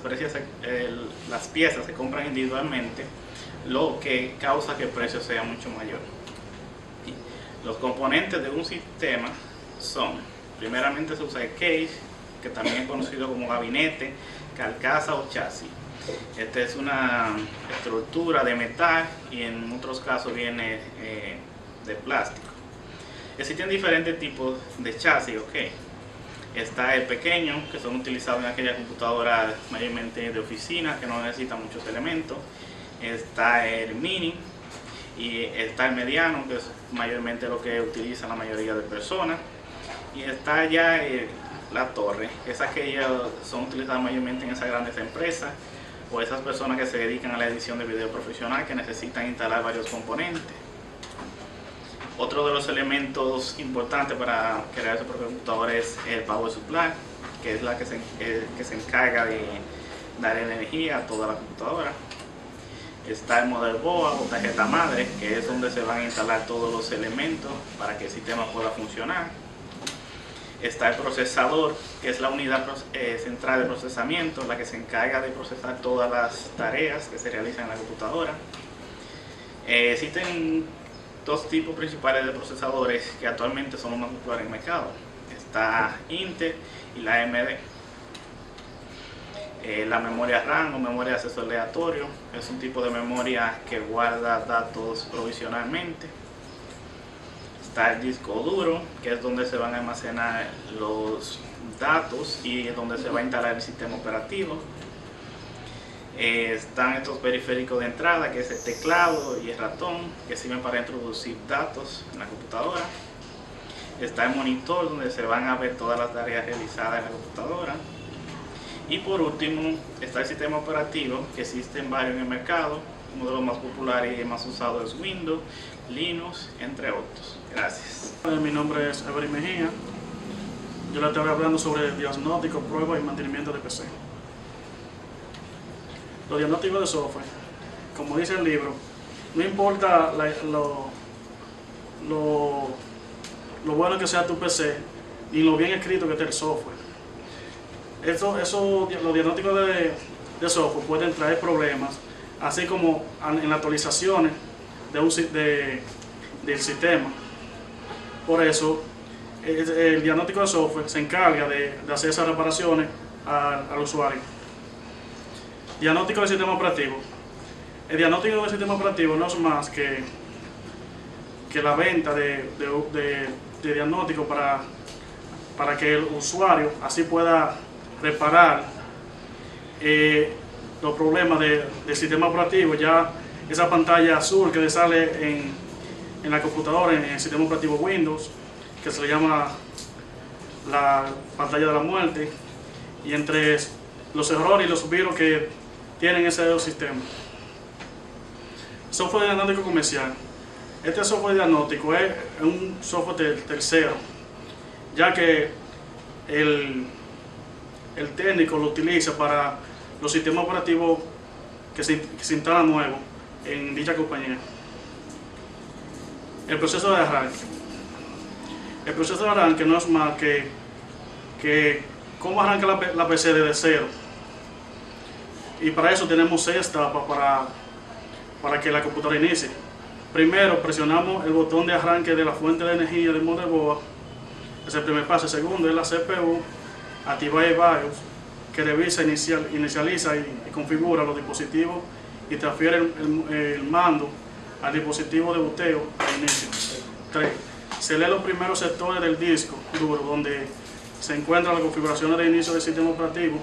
piezas se compran individualmente, lo que causa que el precio sea mucho mayor. Los componentes de un sistema son, primeramente se usa el case, que también es conocido como gabinete, carcasa o chasis. Esta es una estructura de metal y en otros casos viene de plástico. Existen diferentes tipos de chasis, Está el pequeño, que son utilizados en aquellas computadoras mayormente de oficina, que no necesitan muchos elementos. Está el mini y está el mediano, que es mayormente lo que utilizan la mayoría de personas. Y está ya la torre, que es aquellas son utilizadas mayormente en esas grandes empresas o esas personas que se dedican a la edición de video profesional que necesitan instalar varios componentes. Otro de los elementos importantes para crear su propia computadora es el power supply, que es la que se encarga de dar energía a toda la computadora. Está el motherboard o tarjeta madre, que es donde se van a instalar todos los elementos para que el sistema pueda funcionar. Está el procesador, que es la unidad central de procesamiento, la que se encarga de procesar todas las tareas que se realizan en la computadora. Existen dos tipos principales de procesadores que actualmente son los más populares en el mercado. Está Intel y la AMD. La memoria RAM o memoria de acceso aleatorio es un tipo de memoria que guarda datos provisionalmente. Está el disco duro, que es donde se van a almacenar los datos y es donde se va a instalar el sistema operativo. Están estos periféricos de entrada, que es el teclado y el ratón, que sirven para introducir datos en la computadora. Está el monitor, donde se van a ver todas las tareas realizadas en la computadora. Y por último está el sistema operativo, que existen varios en el mercado. Uno de los más populares y más usados es Windows, Linux, entre otros. Gracias. Mi nombre es Every Mejía. Yo le estaré hablando sobre diagnóstico, prueba y mantenimiento de PC. Los diagnósticos de software, como dice el libro, no importa lo bueno que sea tu PC, ni lo bien escrito que esté el software. Los diagnósticos de software pueden traer problemas, así como en las actualizaciones del sistema. Por eso, el diagnóstico de software se encarga de hacer esas reparaciones al usuario. Diagnóstico del sistema operativo. El diagnóstico del sistema operativo no es más que la venta de diagnóstico para que el usuario así pueda reparar los problemas del sistema operativo. Ya esa pantalla azul que le sale en la computadora, en el sistema operativo Windows, que se le llama la pantalla de la muerte, y entre los errores y los virus que tienen ese sistema. Software diagnóstico comercial. Este software diagnóstico es un software tercero, ya que el técnico lo utiliza para los sistemas operativos que se instalan nuevos en dicha compañía. El proceso de arranque. El proceso de arranque no es más que cómo arranca la PC desde cero. Y para eso tenemos 6 etapas para que la computadora inicie. Primero presionamos el botón de arranque de la fuente de energía del motherboard. Ese es el primer paso. El segundo es la CPU, activar el BIOS. que revisa, inicializa y configura los dispositivos y transfiere el mando al dispositivo de boteo al inicio. 3. Se lee los primeros sectores del disco duro donde se encuentran las configuraciones de inicio del sistema operativo.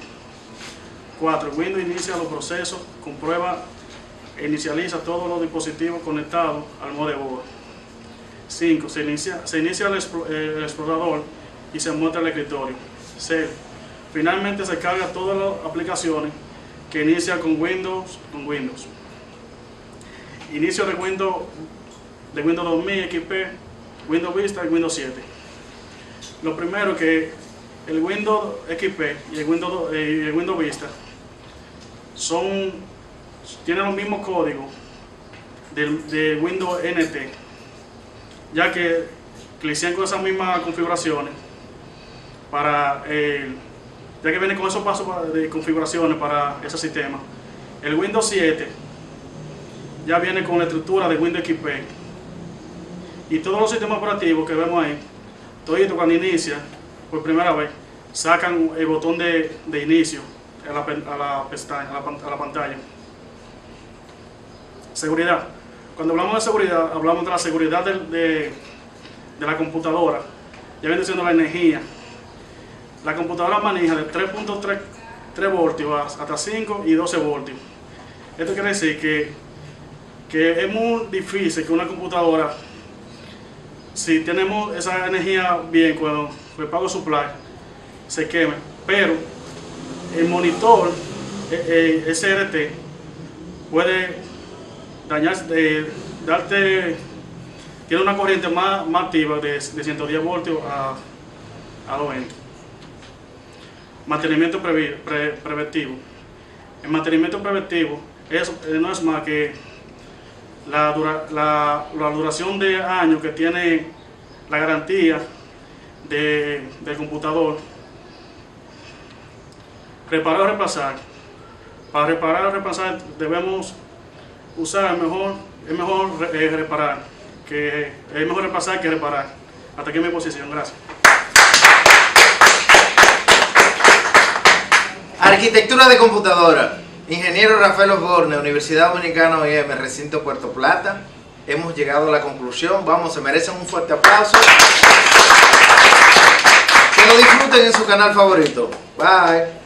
4. Windows inicia los procesos, comprueba e inicializa todos los dispositivos conectados al motherboard. 5. Se inicia el explorador y se muestra el escritorio. 6. Finalmente se carga todas las aplicaciones que inicia con Windows. Inicio de Windows 2000 XP, Windows Vista y Windows 7. Lo primero que el Windows XP y el Windows Vista tienen los mismos códigos de Windows NT, ya que le hicieron con esas mismas configuraciones ya que viene con esos pasos de configuraciones para ese sistema. El Windows 7 ya viene con la estructura de Windows XP y todos los sistemas operativos que vemos ahí, todito cuando inicia por primera vez, sacan el botón de inicio a la pantalla. Seguridad. Cuando hablamos de seguridad, hablamos de la seguridad de la computadora. Ya viene siendo la energía. La computadora maneja de 3.3 voltios hasta 5 y 12 voltios. Esto quiere decir que es muy difícil que una computadora, si tenemos esa energía bien con el power supply, se queme. Pero el monitor SRT puede tiene una corriente más activa de 110 voltios a 220. Mantenimiento preventivo. El mantenimiento preventivo no es más que la duración de años que tiene la garantía del computador. Reparar o reemplazar. Para reparar o reemplazar debemos usar es mejor reparar, es mejor reemplazar que reparar. Hasta aquí mi posición, gracias. Arquitectura de computadora. Ingeniero Rafael Osborne, Universidad Dominicana OIM, Recinto Puerto Plata. Hemos llegado a la conclusión. Vamos, se merecen un fuerte aplauso. Que lo disfruten en su canal favorito. Bye.